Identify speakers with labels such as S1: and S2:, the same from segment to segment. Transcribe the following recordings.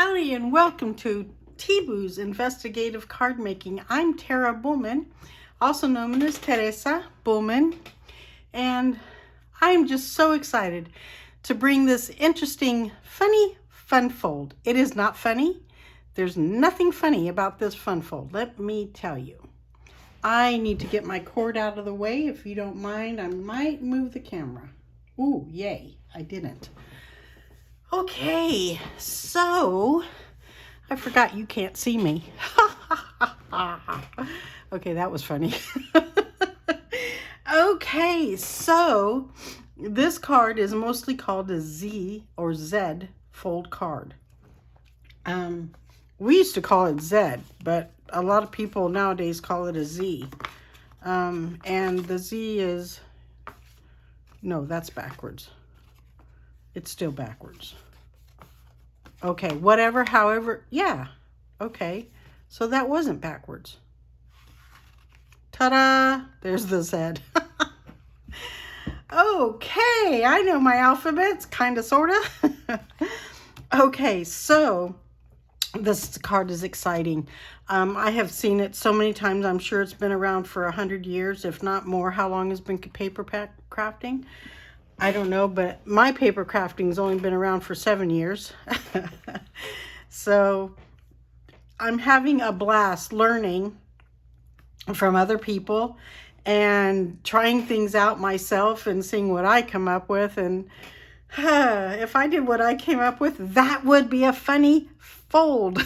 S1: Howdy and welcome to T-Boo's Investigative Card Making. I'm Teresa Buhlmann, also known as Teresa Buhlmann, and I'm just so excited to bring this interesting, funny fun fold. It is not funny. There's nothing funny about this fun fold, let me tell you. I need to get my cord out of the way. If you don't mind, I might move the camera. Ooh, yay, I didn't. Okay, so I forgot you can't see me. Okay, that was funny. Okay, so this card is mostly called a Z or Z fold card. We used to call it Z, but a lot of people nowadays call it a Z. And the Z is, no, that's backwards. It's still backwards. Okay, whatever, however, yeah. Okay, so that wasn't backwards. Ta-da! There's the Z. Okay, I know my alphabets, kind of, sort of. Okay, so this card is exciting. I have seen it so many times. I'm sure it's been around for 100 years, if not more. How long has been paper crafting? I don't know, but my paper crafting has only been around for 7 years. So I'm having a blast learning from other people and trying things out myself and seeing what I come up with. And if I did what I came up with, that would be a funny fold.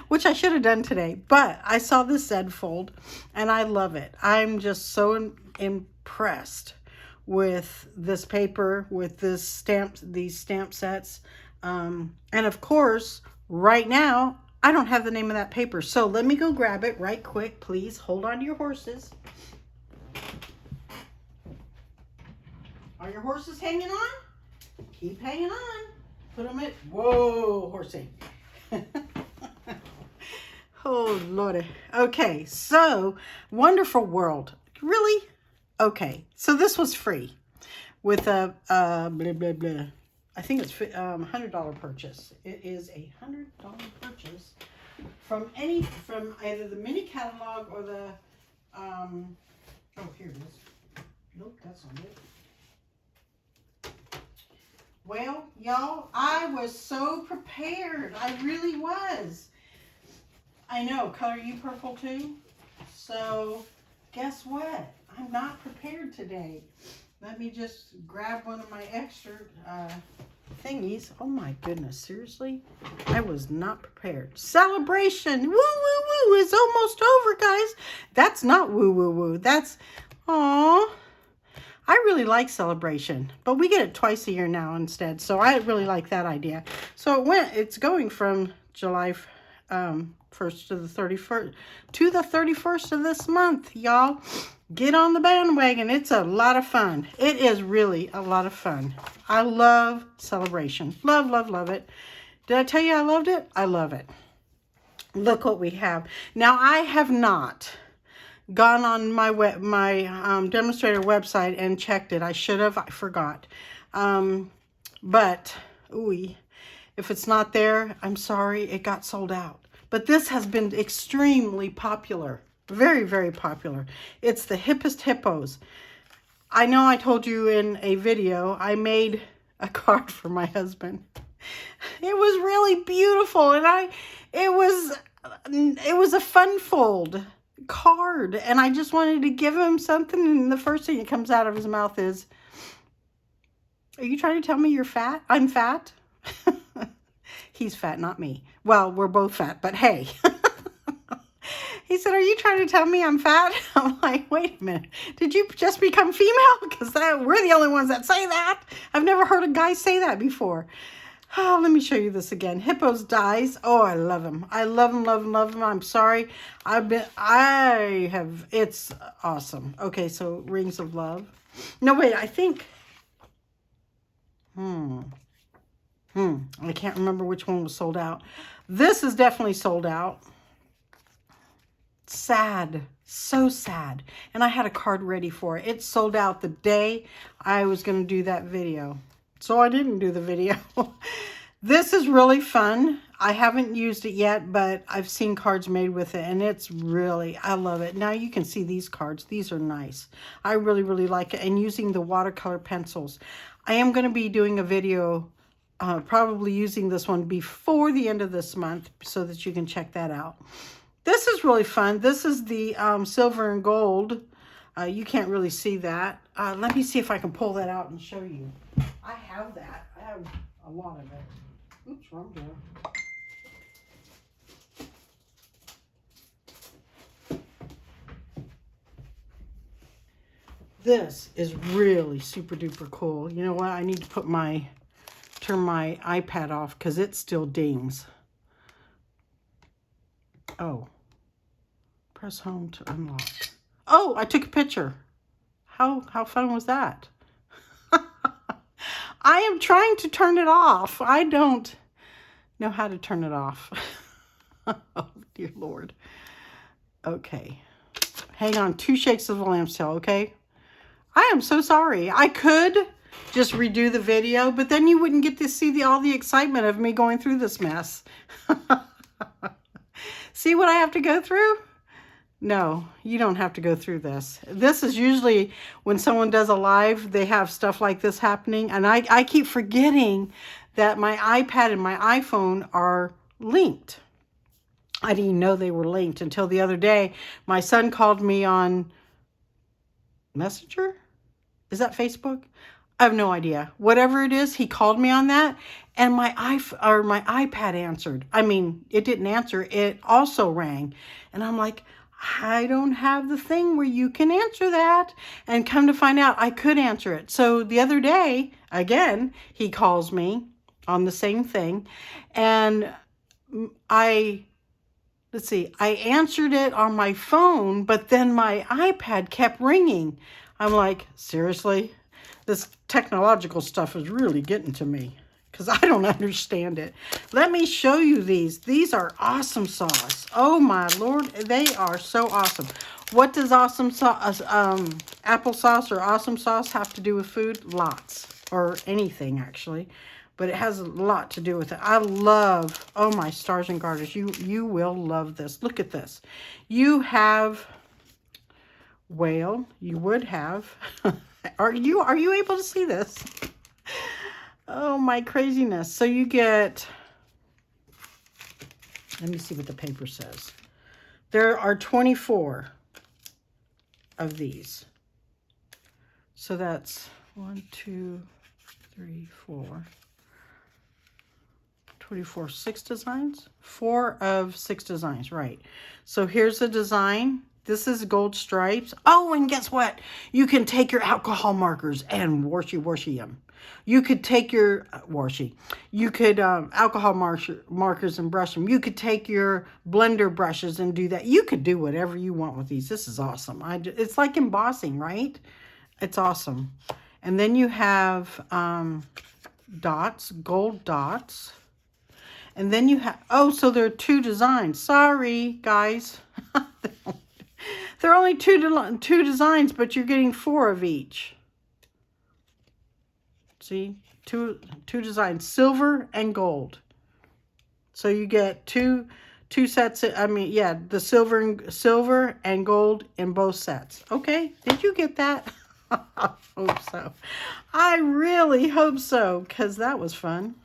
S1: Which I should have done today. But I saw this Z fold and I love it. I'm just so impressed with this paper, with these stamp sets. And of course, right now, I don't have the name of that paper. So let me go grab it right quick, please. Hold on to your horses. Are your horses hanging on? Keep hanging on. Put them at, whoa, horsey. Oh, Lordy. Okay, so, Wonderful World. Really? Okay, so this was free with a blah, blah, blah. I think it's $100 purchase. It is a $100 purchase from either the mini catalog or the, oh, here it is. Nope, that's not it. Well, y'all, I was so prepared. I really was. I know, color you purple too? So, guess what? I'm not prepared today. Let me just grab one of my extra thingies. Oh my goodness, seriously? I was not prepared. Sale-A-Bration! Woo, woo, woo! It's almost over, guys. That's not woo, woo, woo. That's, aww. I really like Sale-A-Bration, but we get it twice a year now instead. So I really like that idea. So it's going from July 1st to the 31st of this month, y'all. Get on the bandwagon. It's a lot of fun. It is really a lot of fun. I love Sale-A-Bration. Love, love, love it. Did I tell you I loved it? I love it. Look what we have. Now, I have not gone on my demonstrator website and checked it. I should have. I forgot. But, ooh, if it's not there, I'm sorry. It got sold out. But this has been extremely popular. Very, very popular. It's the Hippest Hippos. I know I told you in a video, I made a card for my husband. It was really beautiful, and it was a fun fold card, and I just wanted to give him something, and the first thing that comes out of his mouth is, "Are you trying to tell me you're fat? I'm fat?" He's fat, not me. Well, we're both fat, but hey. He said, "Are you trying to tell me I'm fat?" I'm like, wait a minute. Did you just become female? Because we're the only ones that say that. I've never heard a guy say that before. Oh, let me show you this again. Hippos dies. Oh, I love him. I love him, love him, love him. I'm sorry. It's awesome. Okay, so Rings of Love. No, wait, I think, I can't remember which one was sold out. This is definitely sold out. Sad, so sad. And I had a card ready for it. It sold out the day I was going to do that video. So I didn't do the video. This is really fun. I haven't used it yet, but I've seen cards made with it, and it's really, I love it. Now you can see these cards. These are nice. I really, really like it. And using the watercolor pencils. I am going to be doing a video, probably using this one before the end of this month so that you can check that out. This is really fun. This is the silver and gold. You can't really see that. Let me see if I can pull that out and show you. I have that. I have a lot of it. Oops, wrong door. This is really super duper cool. You know what? I need to put turn my iPad off because it still dings. Oh. Press home to unlock. Oh, I took a picture. How fun was that? I am trying to turn it off. I don't know how to turn it off. Oh, dear Lord. Okay. Hang on. 2 shakes of the lamb's tail, okay? I am so sorry. I could just redo the video, but then you wouldn't get to see all the excitement of me going through this mess. See what I have to go through? No, you don't have to go through this. This is usually when someone does a live, they have stuff like this happening. And I keep forgetting that my iPad and my iPhone are linked. I didn't know they were linked until the other day. My son called me on Messenger. Is that Facebook? I have no idea. Whatever it is, he called me on that. And my iPad answered. I mean, it didn't answer. It also rang. And I'm like, I don't have the thing where you can answer that. And come to find out, I could answer it. So the other day, again, he calls me on the same thing. And let's see, I answered it on my phone, but then my iPad kept ringing. I'm like, seriously? This technological stuff is really getting to me because I don't understand it. Let me show you these. These are awesome sauce. Oh my Lord, they are so awesome. What does awesome sauce, applesauce or awesome sauce have to do with food? Lots, or anything actually, but it has a lot to do with it. I love, oh my stars and garters, you will love this. Look at this. You have whale. You would have. Are you able to see this? Oh my craziness. So you get, let me see what the paper says. There are 24 of these. So that's 1, 2, 3, 4. 24, 6 designs? 4 of 6 designs, right. So here's the design. This is gold stripes. Oh, and guess what? You can take your alcohol markers and washi them. You could take your alcohol markers and brush them. You could take your blender brushes and do that. You could do whatever you want with these. This is awesome. It's like embossing, right? It's awesome. And then you have dots, gold dots. And then you have, oh, so there are 2 designs. Sorry, guys. There are only two designs, but you're getting 4 of each. See, two designs, silver and gold. So you get two sets. I mean, yeah, the silver and gold in both sets. Okay, did you get that? I hope so. I really hope so, because that was fun.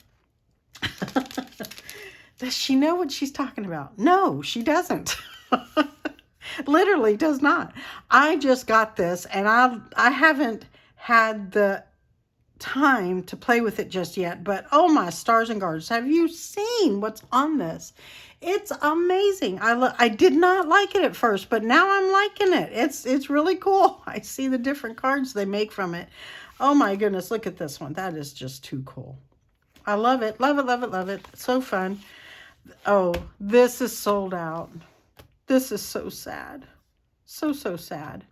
S1: Does she know what she's talking about? No, she doesn't. Literally does not. I just got this, and I haven't had the time to play with it just yet, but oh my stars and garters, have you seen what's on this? It's amazing. I did not like it at first, but now I'm liking it. It's really cool. I see the different cards they make from it. Oh my goodness, look at this one. That is just too cool. I love it. Love it, love it, love it. So fun. Oh, this is sold out. This is so sad. So sad.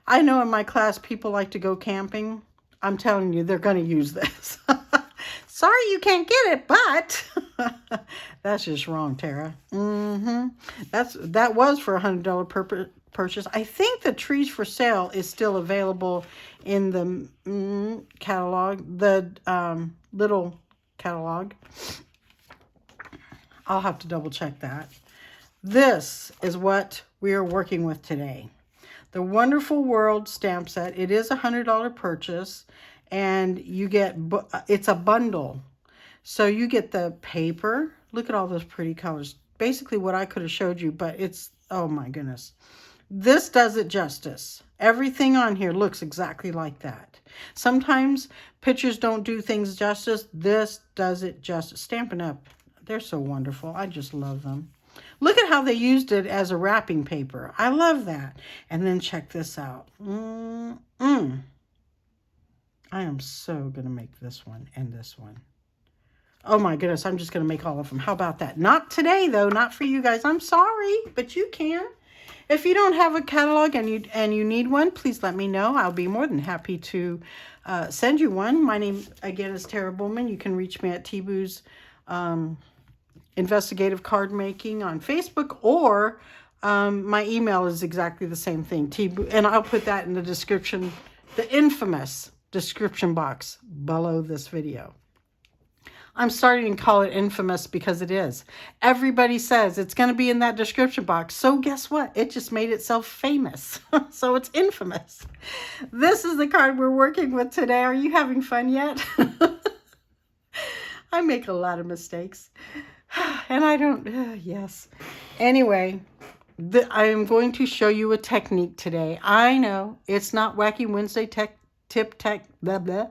S1: I know in my class people like to go camping. I'm telling you, they're going to use this. Sorry you can't get it, but that's just wrong, Tara. That was for $100 purchase. I think the Trees for Sale is still available in the catalog, the little catalog. I'll have to double check that. This is what we are working with today. The Wonderful World stamp set. It is a $100 purchase, and you get, it's a bundle. So you get the paper. Look at all those pretty colors. Basically what I could have showed you, but it's, oh my goodness. This does it justice. Everything on here looks exactly like that. Sometimes pictures don't do things justice. This does it justice. Stampin' Up, they're so wonderful. I just love them. Look at how they used it as a wrapping paper. I love that. And then check this out. I am so going to make this one and this one. Oh my goodness, I'm just going to make all of them. How about that? Not today, though. Not for you guys. I'm sorry, but you can. If you don't have a catalog and you need one, please let me know. I'll be more than happy to send you one. My name, again, is Teresa Buhlmann. You can reach me at T-Boo's Investigative Card Making on Facebook, or my email is exactly the same thing. And I'll put that in the description, the infamous description box below this video. I'm starting to call it infamous because it is. Everybody says it's going to be in that description box. So guess what? It just made itself famous. So it's infamous. This is the card we're working with today. Are you having fun yet? I make a lot of mistakes. And I don't, yes. Anyway, I am going to show you a technique today. I know it's not Wacky Wednesday blah, blah.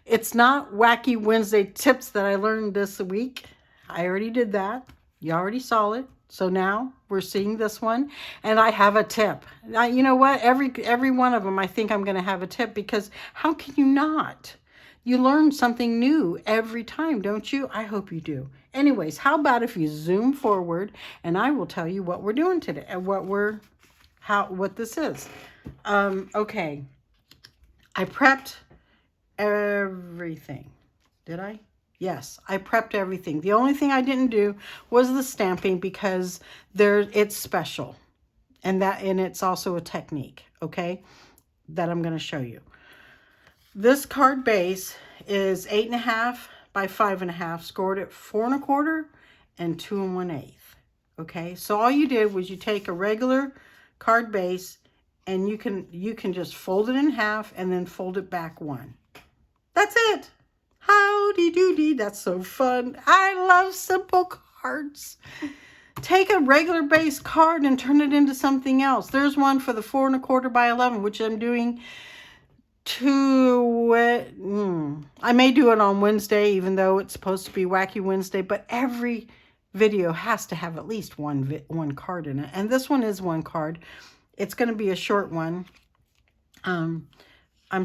S1: It's not Wacky Wednesday tips that I learned this week. I already did that. You already saw it. So now we're seeing this one, and I have a tip. Now, you know what? Every one of them, I think I'm going to have a tip, because how can you not? You learn something new every time, don't you? I hope you do. Anyways, how about if you zoom forward, and I will tell you what we're doing today, and what this is. Okay. I prepped everything. Did I? Yes, I prepped everything. The only thing I didn't do was the stamping, because it's special, and it's also a technique, okay, that I'm going to show you. This card base is 8.5 by 5.5, scored at 4 1/4 and 2 1/8. Okay, so all you did was you take a regular card base, and you can just fold it in half and then fold it back one. That's it. Howdy doody. That's so fun. I love simple cards. Take a regular base card and turn it into something else. There's one for the 4 1/4 by 11, which I'm doing I may do it on Wednesday, even though it's supposed to be Wacky Wednesday, but every video has to have at least one card in it. And this one is one card. It's going to be a short one. I'm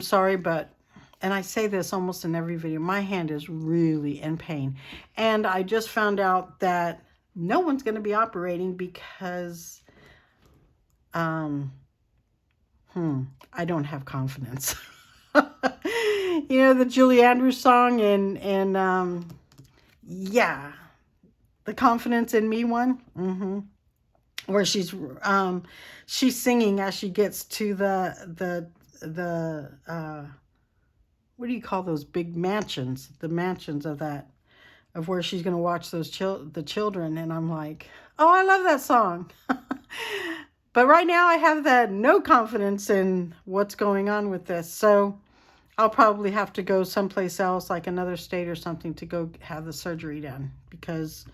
S1: sorry, but, and I say this almost in every video, my hand is really in pain. And I just found out that no one's going to be operating because I don't have confidence. You know the Julie Andrews song, and yeah, the Confidence in Me one, where she's singing as she gets to the what do you call those big mansions? The mansions of where she's going to watch the children, and I'm like, oh, I love that song. But right now I have that no confidence in what's going on with this. So I'll probably have to go someplace else, like another state or something, to go have the surgery done, because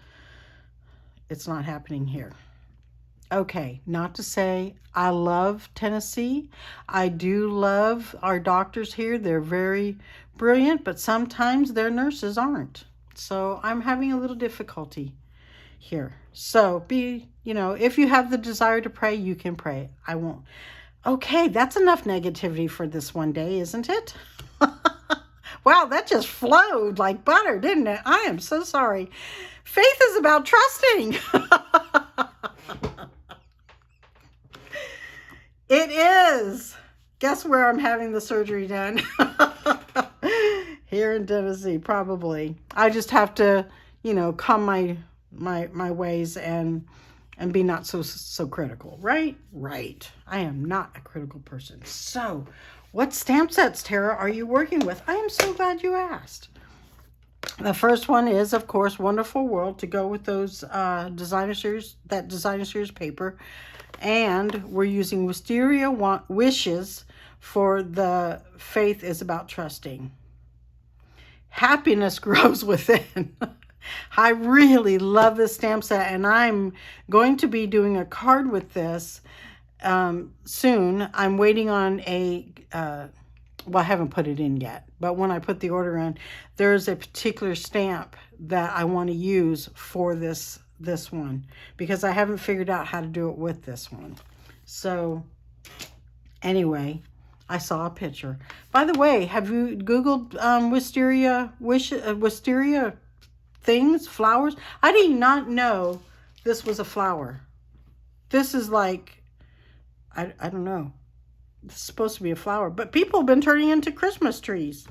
S1: it's not happening here. Okay, not to say I love Tennessee. I do love our doctors here. They're very brilliant, but sometimes their nurses aren't. So I'm having a little difficulty here. So if you have the desire to pray, you can pray. I won't. Okay, that's enough negativity for this one day, isn't it? Wow, that just flowed like butter, didn't it? I am so sorry. Faith is about trusting. It is. Guess where I'm having the surgery done? Here in Tennessee, probably. I just have to, calm my ways and be not so critical, right? Right. I am not a critical person. So, what stamp sets, Tara, are you working with? I am so glad you asked. The first one is, of course, Wonderful World, to go with those designer series paper. And we're using Wisteria Wishes for the Faith is About Trusting. Happiness grows within. I really love this stamp set, and I'm going to be doing a card with this soon. I'm waiting on a, well, I haven't put it in yet, but when I put the order in, there's a particular stamp that I want to use for this one, because I haven't figured out how to do it with this one. So anyway, I saw a picture. By the way, have you Googled wisteria things, flowers? I did not know this was a flower. This is like, I don't know. It's supposed to be a flower, but people have been turning into Christmas trees.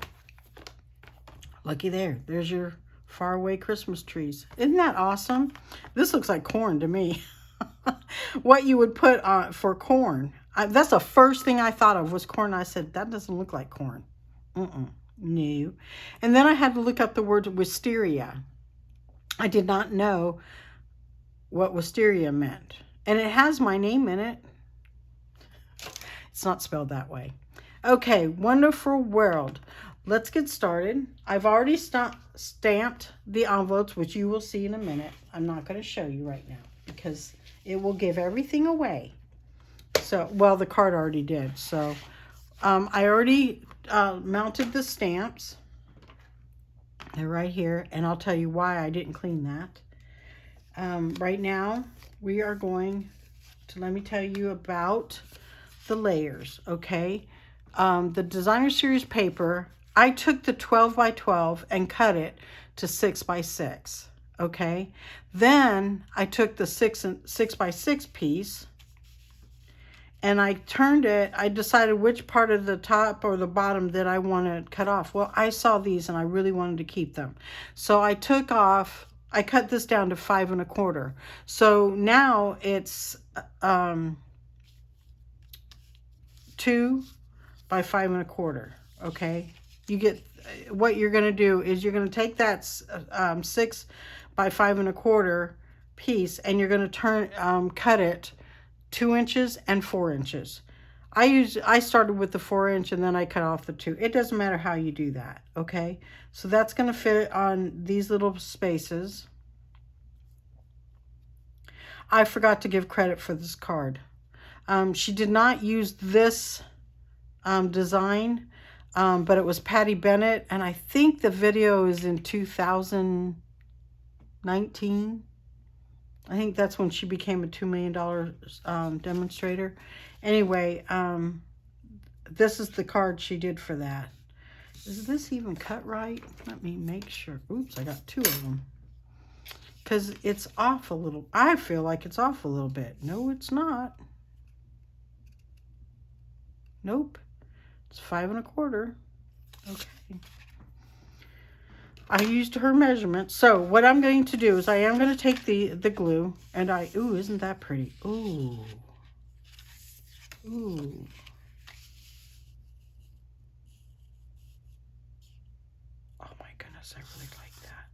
S1: Looky there. There's your faraway Christmas trees. Isn't that awesome? This looks like corn to me. What you would put on for corn. That's the first thing I thought of was corn. I said, that doesn't look like corn. No. And then I had to look up the word wisteria. I did not know what wisteria meant. And it has my name in it. It's not spelled that way. Okay, Wonderful World. Let's get started. I've already stamped the envelopes, which you will see in a minute. I'm not going to show you right now because it will give everything away. So, well, the card already did. So, I already mounted the stamps. They're right here, and I'll tell you why I didn't clean that. Right now, we are going to, let me tell you about the layers, okay? The designer series paper, I took the 12 by 12 and cut it to 6 by 6, okay? Then I took the 6 by 6 piece and I turned it. I decided which part of the top or the bottom that I want to cut off. Well, I saw these and I really wanted to keep them. So I cut this down to 5 1/4. So now it's 2 by 5 1/4. Okay, you get what you're going to do is you're going to take that 6 by 5 1/4 piece and you're going to cut it 2 inches and 4 inches. I started with the 4-inch and then I cut off the 2. It doesn't matter how you do that. Okay, so that's going to fit on these little spaces. I forgot to give credit for this card. She did not use this design, but it was Patty Bennett, and I think the video is in 2019. I think that's when she became a $2 million demonstrator. Anyway, this is the card she did for that. Is this even cut right? Let me make sure. Oops, I got 2 of them. Because it's off a little. I feel like it's off a little bit. No, it's not. Nope. It's 5 1/4. Okay. I used her measurement. So what I'm going to do is I am going to take the glue and ooh, isn't that pretty? Ooh. Ooh. Oh my goodness, I really like that.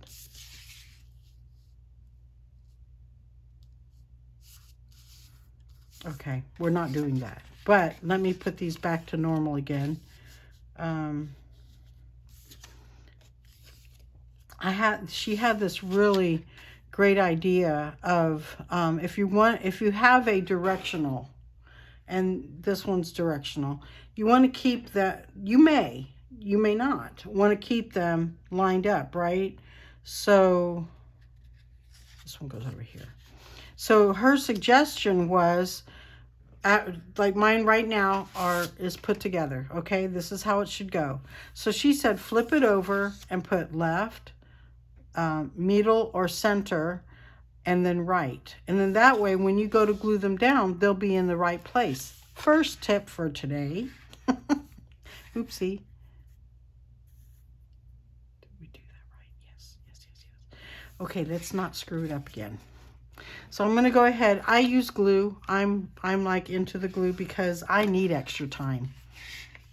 S1: Okay, we're not doing that. But let me put these back to normal again. She had this really great idea of if you have a directional, and this one's directional, you want to keep that, you may not want to keep them lined up, right? So this one goes over here. So her suggestion was, like mine right now is put together. Okay, this is how it should go. So she said flip it over and put left, middle or center, and then right. And then that way when you go to glue them down, they'll be in the right place. First tip for today. Oopsie. Did we do that right? Yes. Okay, let's not screw it up again. So I'm going to go ahead. I use glue. I'm like into the glue because I need extra time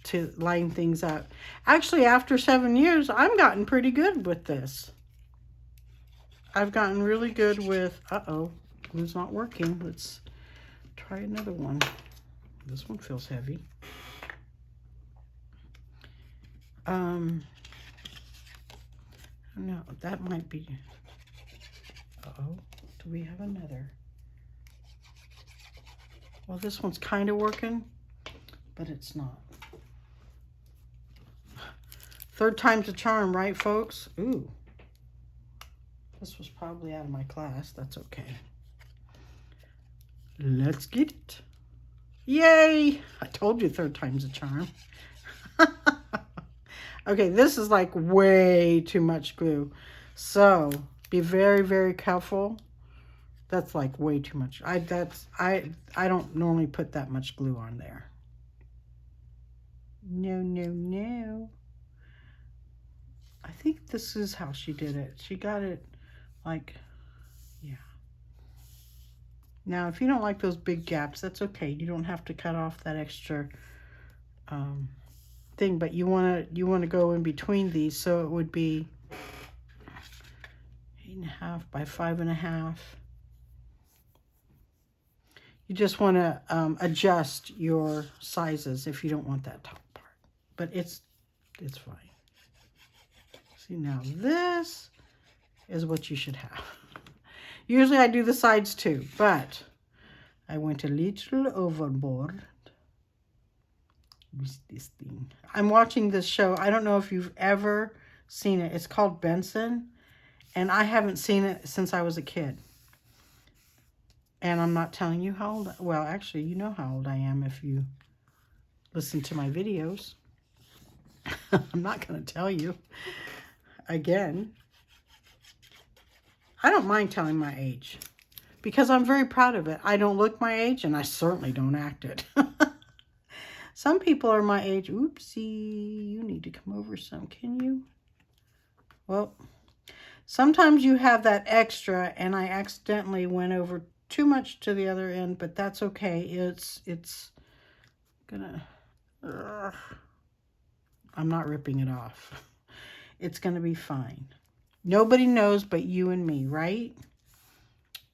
S1: to line things up. Actually, after 7 years, I've gotten pretty good with this. I've gotten really good with, uh-oh, glue's not working. Let's try another one. This one feels heavy. No, that might be, uh-oh, do we have another? Well, this one's kind of working, but it's not. Third time's a charm, right, folks? Ooh. This was probably out of my class. That's okay. Let's get it. Yay! I told you third time's a charm. Okay, this is like way too much glue. So be very, very careful. That's like way too much. I don't normally put that much glue on there. No, no, no. I think this is how she did it. She got it like, yeah. Now, if you don't like those big gaps, that's okay. You don't have to cut off that extra thing, but you want to go in between these, so it would be 8.5 by 5.5. You just want to adjust your sizes if you don't want that top part, but it's fine. See, now this is what you should have. Usually I do the sides too, but I went a little overboard with this thing. I'm watching this show. I don't know if you've ever seen it. It's called Benson, and I haven't seen it since I was a kid. And I'm not telling you how old. Well, actually, you know how old I am if you listen to my videos. I'm not going to tell you again. I don't mind telling my age because I'm very proud of it. I don't look my age, and I certainly don't act it. Some people are my age. Oopsie, you need to come over some, can you? Well, sometimes you have that extra, and I accidentally went over too much to the other end, but that's okay. It's gonna, I'm not ripping it off. It's gonna be fine. Nobody knows but you and me, right?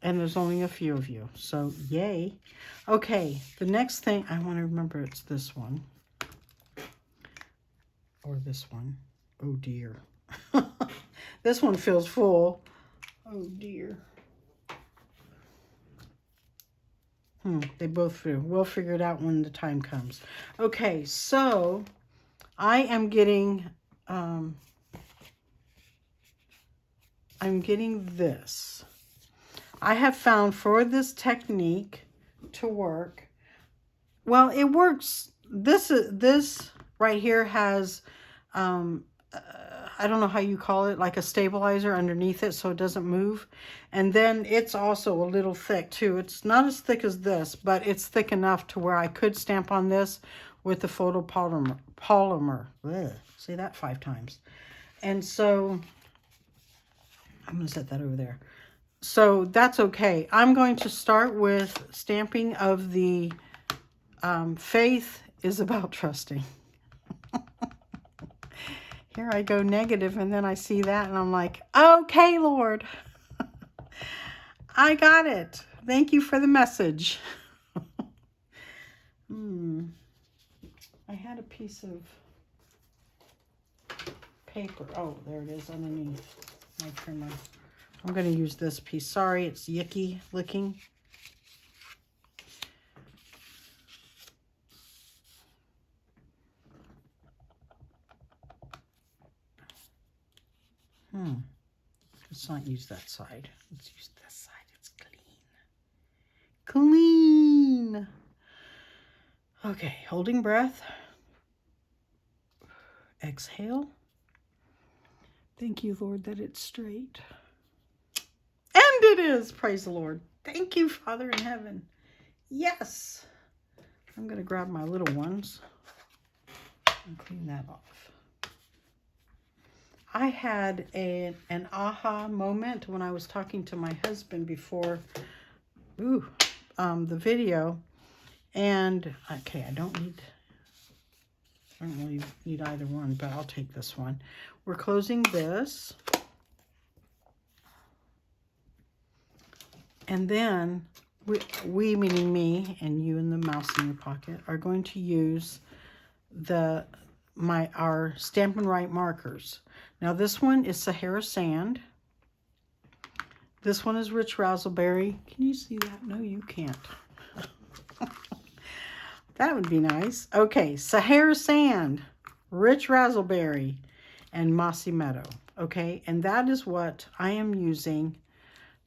S1: And there's only a few of you, so yay. Okay, the next thing, I want to remember it's this one. Or this one. Oh dear. This one feels full. Oh dear. They both feel. We'll figure it out when the time comes. Okay, so I am getting, I'm getting this. I have found for this technique to work, well, it works. This right here has, I don't know how you call it, like a stabilizer underneath it so it doesn't move. And then it's also a little thick too. It's not as thick as this, but it's thick enough to where I could stamp on this with the photopolymer. Ugh, say that 5 times. And so I'm going to set that over there. So that's okay. I'm going to start with stamping of the faith is about trusting. Here I go negative, and then I see that, and I'm like, okay, Lord. I got it. Thank you for the message. I had a piece of paper. Oh, there it is underneath my trimmer. I'm going to use this piece. Sorry, it's yucky looking. Let's not use that side. Let's use this side. It's clean. Clean. Okay, holding breath. Exhale. Thank you, Lord, that it's straight. And it is. Praise the Lord. Thank you, Father in heaven. Yes. I'm going to grab my little ones and clean that off. I had an aha moment when I was talking to my husband before the video. And, okay, I don't need I don't really need either one, but I'll take this one. We're closing this. And then we meaning me and you and the mouse in your pocket, are going to use our Stampin' Right markers. Now this one is Sahara Sand. This one is Rich Razzleberry. Can you see that? No, you can't. That would be nice. Okay, Sahara Sand, Rich Razzleberry, and Mossy Meadow. Okay, and that is what I am using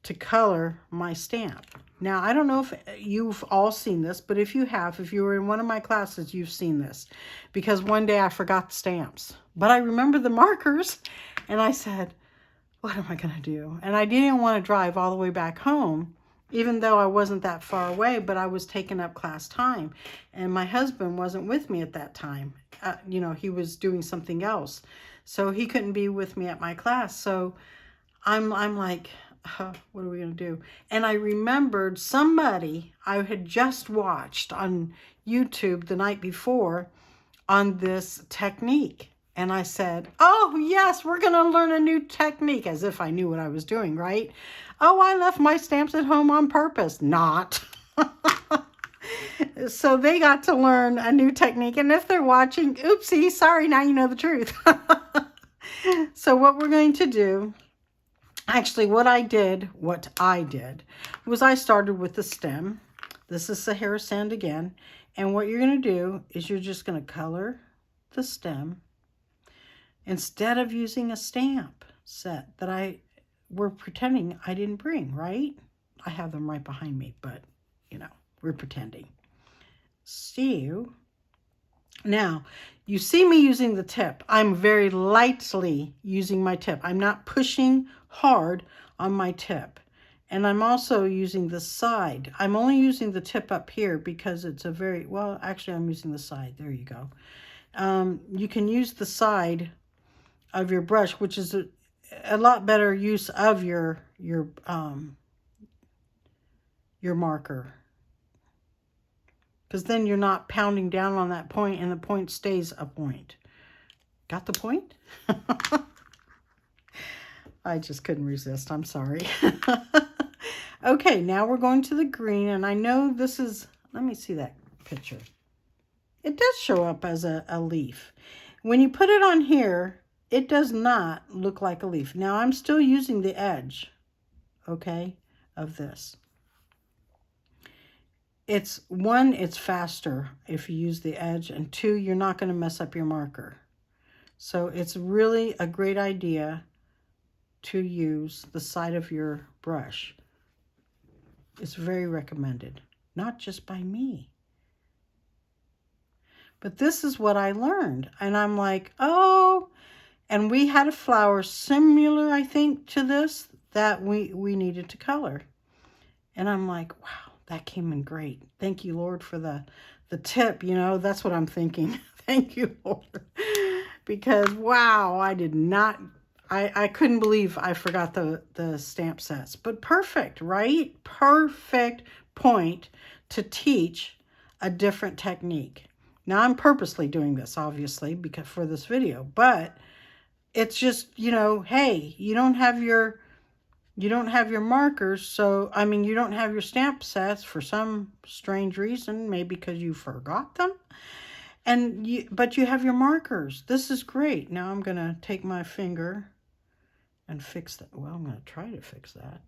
S1: to color my stamp. Now, I don't know if you've all seen this, but if you have, if you were in one of my classes, you've seen this. Because one day I forgot the stamps. But I remember the markers, and I said, what am I going to do? And I didn't want to drive all the way back home, even though I wasn't that far away, but I was taking up class time. And my husband wasn't with me at that time. You know, he was doing something else. So he couldn't be with me at my class. So I'm like, what are we going to do? And I remembered somebody I had just watched on YouTube the night before on this technique. And I said, oh, yes, we're going to learn a new technique, as if I knew what I was doing, right? Oh, I left my stamps at home on purpose. Not. So they got to learn a new technique. And if they're watching, oopsie, sorry, now you know the truth. So what we're going to do, actually, what I did was I started with the stem. This is Sahara Sand again. And what you're going to do is you're just going to color the stem instead of using a stamp set that we're pretending I didn't bring, right? I have them right behind me, but, you know, we're pretending. So, now, you see me using the tip. I'm very lightly using my tip. I'm not pushing hard on my tip. And I'm also using the side. I'm only using the tip up here because it's a very, well, actually I'm using the side. There you go. You can use the side of your brush, which is a lot better use of your marker. Because then you're not pounding down on that point and the point stays a point. Got the point? I just couldn't resist. I'm sorry. Okay, now we're going to the green. And I know this is, let me see that picture. It does show up as a leaf. When you put it on here, it does not look like a leaf. Now I'm still using the edge, okay, of this. It's one, it's faster if you use the edge, and two, you're not going to mess up your marker. So it's really a great idea to use the side of your brush. It's very recommended, not just by me. But this is what I learned. And I'm like, oh, and we had a flower similar, I think, to this that we needed to color. And I'm like, wow, that came in great. Thank you, Lord, for the tip. You know, that's what I'm thinking. Thank you, Lord. Because, wow, I couldn't believe I forgot the stamp sets. But perfect, right? Perfect point to teach a different technique. Now, I'm purposely doing this, obviously, because for this video. But it's just, you know, hey, you don't have your markers, so, I mean, you don't have your stamp sets for some strange reason, maybe because you forgot them, but you have your markers. This is great. Now I'm going to take my finger and fix that. Well, I'm going to try to fix that.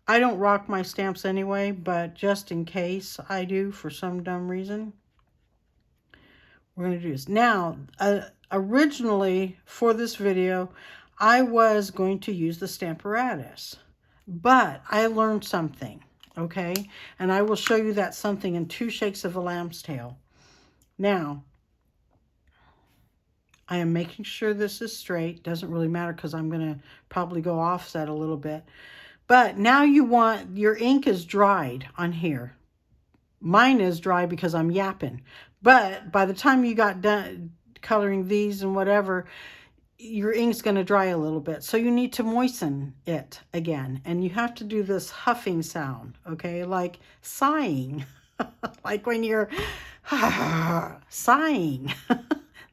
S1: I don't rock my stamps anyway, but just in case I do for some dumb reason, we're going to do this. Now, originally for this video, I was going to use the Stamparatus, but I learned something, okay? And I will show you that something in 2 shakes of a lamb's tail. Now, I am making sure this is straight. Doesn't really matter because I'm going to probably go offset a little bit. But now you want, your ink is dried on here. Mine is dry because I'm yapping. But by the time you got done coloring these and whatever, your ink's going to dry a little bit. So you need to moisten it again. And you have to do this huffing sound, okay? Like sighing. Like when you're sighing.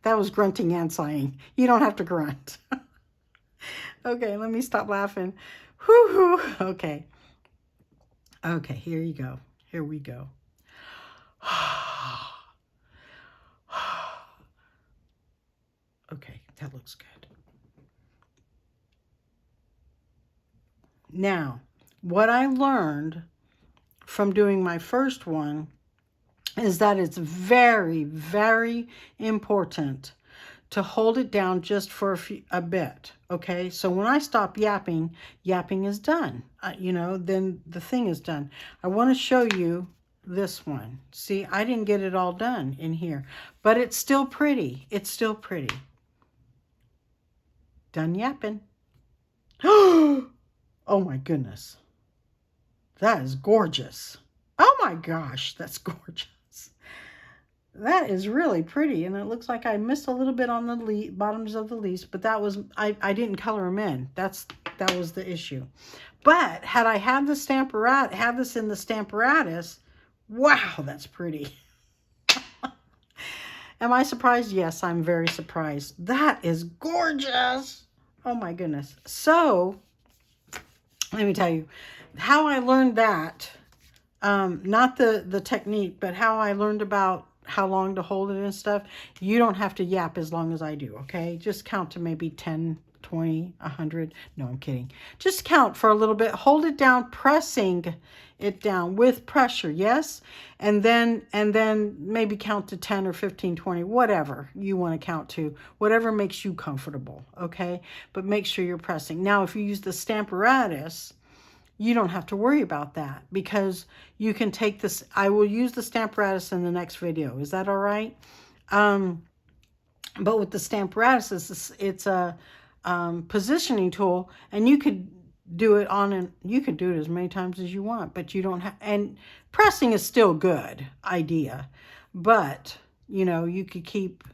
S1: That was grunting and sighing. You don't have to grunt. Okay, let me stop laughing. Whoo-hoo. Okay. Okay, here you go. Here we go. Okay, that looks good. Now, what I learned from doing my first one is that it's very, very important to hold it down just for a bit, okay? So when I stop yapping, yapping is done. You know, then the thing is done. I want to show you this one. See, I didn't get it all done in here, but it's still pretty. It's still pretty. Done yapping. Oh my goodness. That is gorgeous. Oh my gosh, that's gorgeous. That is really pretty, and it looks like I missed a little bit on the bottoms of the leaves, but that was, I didn't color them in. That was the issue. But had I had this in the Stamparatus, wow, that's pretty. Am I surprised? Yes, I'm very surprised. That is gorgeous. Oh my goodness. So, let me tell you how I learned that. Not the technique, but how I learned about how long to hold it and stuff. You don't have to yap as long as I do, okay? Just count to maybe 10, 20, 100. No, I'm kidding. Just count for a little bit. Hold it down, pressing it down with pressure, yes? And then maybe count to 10 or 15, 20, whatever you want to count to. Whatever makes you comfortable, okay? But make sure you're pressing. Now, if you use the Stamparatus, you don't have to worry about that because you can take this. I will use the Stamparatus in the next video. Is that all right? But with the Stamparatus, it's a positioning tool, and you could do it you could do it as many times as you want, but you don't have, and pressing is still good idea, but you know, you could keep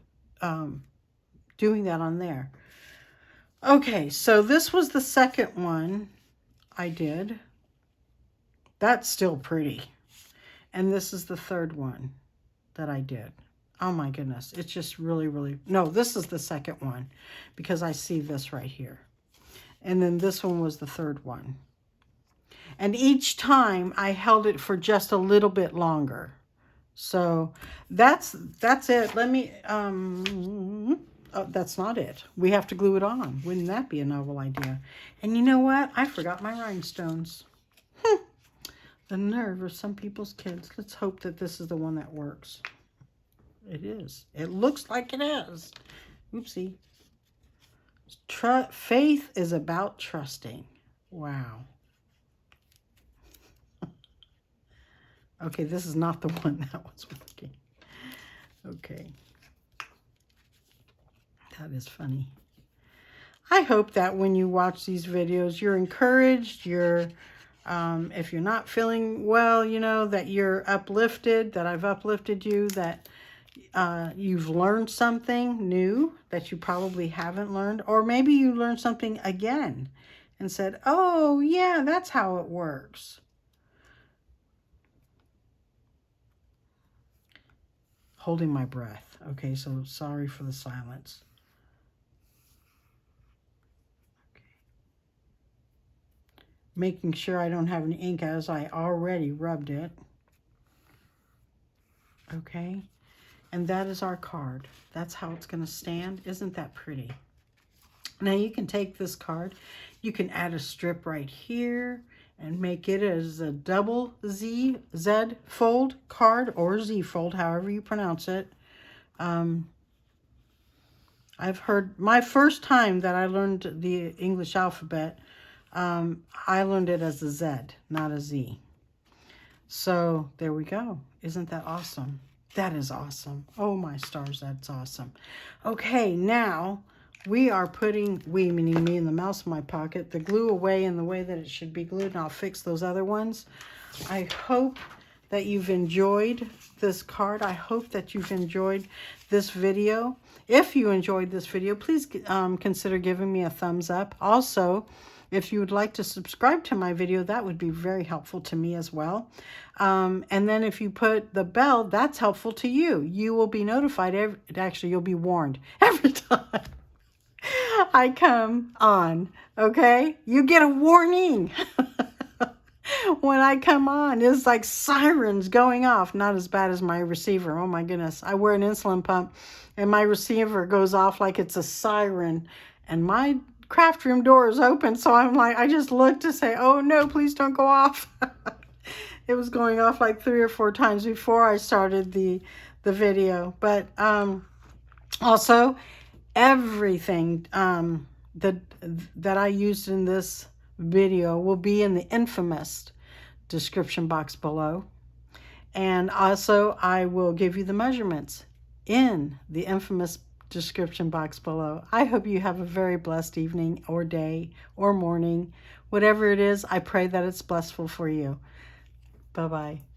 S1: doing that on there. Okay, so this was the second one I did. That's still pretty. And this is the third one that I did. Oh my goodness. It's just really, really... No, this is the second one because I see this right here. And then this one was the third one. And each time I held it for just a little bit longer. So that's it. Let me... Oh, that's not it. We have to glue it on. Wouldn't that be a novel idea? And you know what? I forgot my rhinestones. The nerve of some people's kids. Let's hope that this is the one that works. It is. It looks like it is. Oopsie. Faith is about trusting. Wow. Okay, this is not the one that was working. Okay. That is funny. I hope that when you watch these videos, you're encouraged, if you're not feeling well, you know, that you're uplifted, that I've uplifted you, that you've learned something new that you probably haven't learned, or maybe you learned something again and said, oh yeah, that's how it works. Holding my breath. Okay, so sorry for the silence. Making sure I don't have any ink as I already rubbed it. Okay. And that is our card. That's how it's going to stand. Isn't that pretty? Now you can take this card. You can add a strip right here and make it as a double Z fold card, or Z fold, however you pronounce it. I've heard, my first time that I learned the English alphabet, I learned it as a Z, not a Z. So there we go. Isn't that awesome? That is awesome. Oh my stars, that's awesome. Okay, now we are putting, meaning me and the mouse in my pocket, the glue away in the way that it should be glued, and I'll fix those other ones. I hope that you've enjoyed this card. I hope that you've enjoyed this video. If you enjoyed this video, please consider giving me a thumbs up. Also, if you would like to subscribe to my video, that would be very helpful to me as well. And then if you put the bell, that's helpful to you. You will be notified, actually you'll be warned every time I come on, okay? You get a warning when I come on. It's like sirens going off. Not as bad as my receiver. Oh my goodness. I wear an insulin pump and my receiver goes off like it's a siren. And my craft room door is open. So I'm like, I just look to say, oh no, please don't go off. It was going off like 3 or 4 times before I started the video. But also, everything that I used in this video will be in the infamous description box below. And also, I will give you the measurements in the infamous description box below. I hope you have a very blessed evening or day or morning. Whatever it is, I pray that it's blissful for you. Bye-bye.